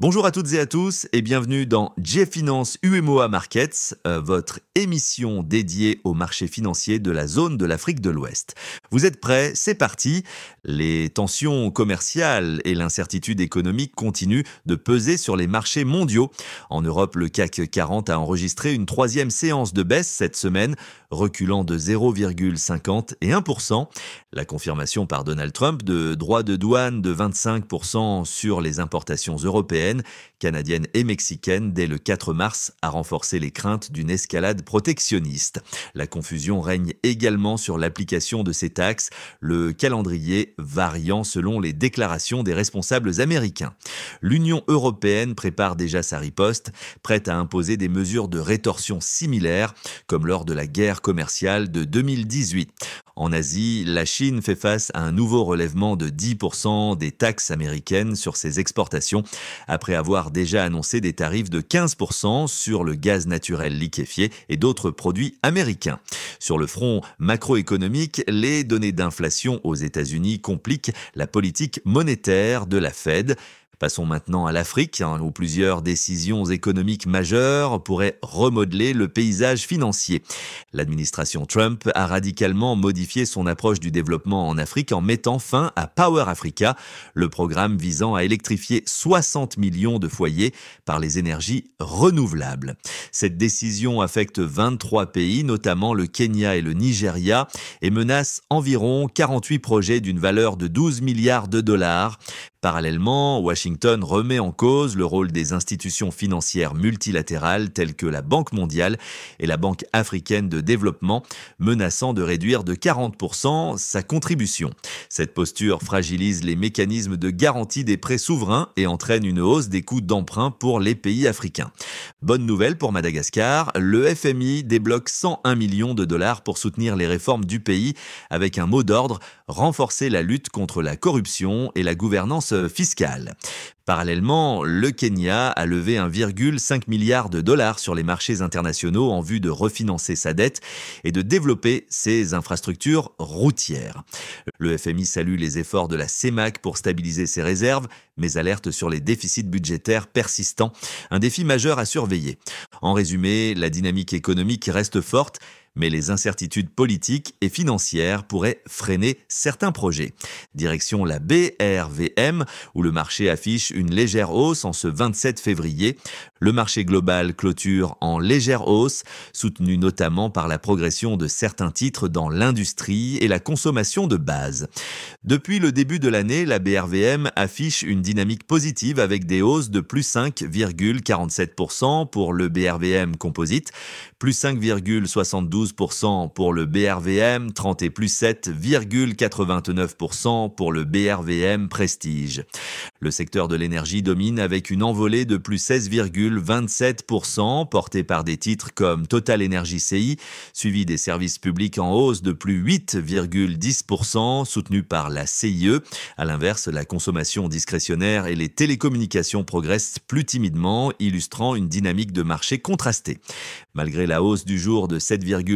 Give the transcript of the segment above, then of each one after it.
Bonjour à toutes et à tous et bienvenue dans J-Finance UMOA Markets, votre émission dédiée au marché financier de la zone de l'Afrique de l'Ouest. Vous êtes prêts? C'est parti. Les tensions commerciales et l'incertitude économique continuent de peser sur les marchés mondiaux. En Europe, le CAC 40 a enregistré une troisième séance de baisse cette semaine, reculant de 0,50 et 1%. La confirmation par Donald Trump de droits de douane de 25% sur les importations européennes, canadiennes et mexicaines dès le 4 mars a renforcé les craintes d'une escalade protectionniste. La confusion règne également sur l'application de ces taxes, le calendrier variant selon les déclarations des responsables américains. L'Union européenne prépare déjà sa riposte, prête à imposer des mesures de rétorsion similaires, comme lors de la guerre commerciale de 2018. En Asie, la Chine fait face à un nouveau relèvement de 10% des taxes américaines sur ses exportations, après avoir déjà annoncé des tarifs de 15% sur le gaz naturel liquéfié et d'autres produits américains. Sur le front macroéconomique, les données d'inflation aux États-Unis compliquent la politique monétaire de la Fed. Passons maintenant à l'Afrique, où plusieurs décisions économiques majeures pourraient remodeler le paysage financier. L'administration Trump a radicalement modifié son approche du développement en Afrique en mettant fin à Power Africa, le programme visant à électrifier 60 millions de foyers par les énergies renouvelables. Cette décision affecte 23 pays, notamment le Kenya et le Nigeria, et menace environ 48 projets d'une valeur de 12 milliards de dollars. Parallèlement, Washington remet en cause le rôle des institutions financières multilatérales telles que la Banque mondiale et la Banque africaine de développement, menaçant de réduire de 40% sa contribution. Cette posture fragilise les mécanismes de garantie des prêts souverains et entraîne une hausse des coûts d'emprunt pour les pays africains. Bonne nouvelle pour Madagascar, le FMI débloque 101 millions de dollars pour soutenir les réformes du pays avec un mot d'ordre: renforcer la lutte contre la corruption et la gouvernance fiscale. Parallèlement, le Kenya a levé 1,5 milliard de dollars sur les marchés internationaux en vue de refinancer sa dette et de développer ses infrastructures routières. Le FMI salue les efforts de la CEMAC pour stabiliser ses réserves, mais alerte sur les déficits budgétaires persistants, un défi majeur à surveiller. En résumé, la dynamique économique reste forte, mais les incertitudes politiques et financières pourraient freiner certains projets. Direction la BRVM, où le marché affiche une légère hausse en ce 27 février. Le marché global clôture en légère hausse, soutenu notamment par la progression de certains titres dans l'industrie et la consommation de base. Depuis le début de l'année, la BRVM affiche une dynamique positive avec des hausses de plus 5,47% pour le BRVM Composite, plus 5,72% pour le BRVM 30 et plus 7,89% pour le BRVM Prestige. Le secteur de l'énergie domine avec une envolée de plus 16,27%, portée par des titres comme Total Energy CI, suivi des services publics en hausse de plus 8,10%, soutenu par la CIE. À l'inverse, la consommation discrétionnaire et les télécommunications progressent plus timidement, illustrant une dynamique de marché contrastée. Malgré la hausse du jour de 7,5%,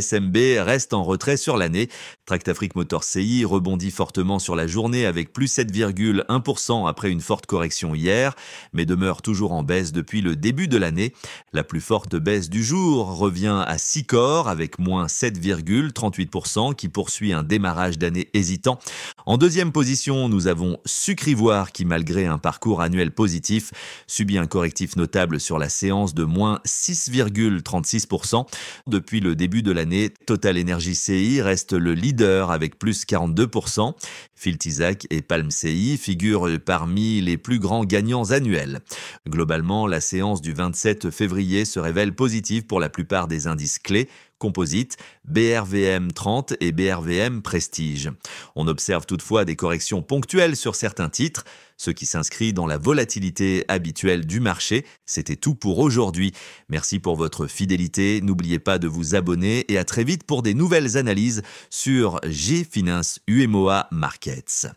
SMB reste en retrait sur l'année. Tract Afrique Motor CI rebondit fortement sur la journée avec plus 7,1% après une forte correction hier, mais demeure toujours en baisse depuis le début de l'année. La plus forte baisse du jour revient à Sicor avec moins 7,38% qui poursuit un démarrage d'année hésitant. En deuxième position, nous avons Sucrivoire qui, malgré un parcours annuel positif, subit un correctif notable sur la séance de moins 6,36%. Depuis le début de l'année, Total Energy CI reste le leader avec plus 42%. Filtizac et Palm CI figurent parmi les plus grands gagnants annuels. Globalement, la séance du 27 février se révèle positive pour la plupart des indices clés, Composite, BRVM 30 et BRVM Prestige. On observe toutefois des corrections ponctuelles sur certains titres, ce qui s'inscrit dans la volatilité habituelle du marché. C'était tout pour aujourd'hui. Merci pour votre fidélité. N'oubliez pas de vous abonner et à très vite pour des nouvelles analyses sur J-Finance UMOA Markets.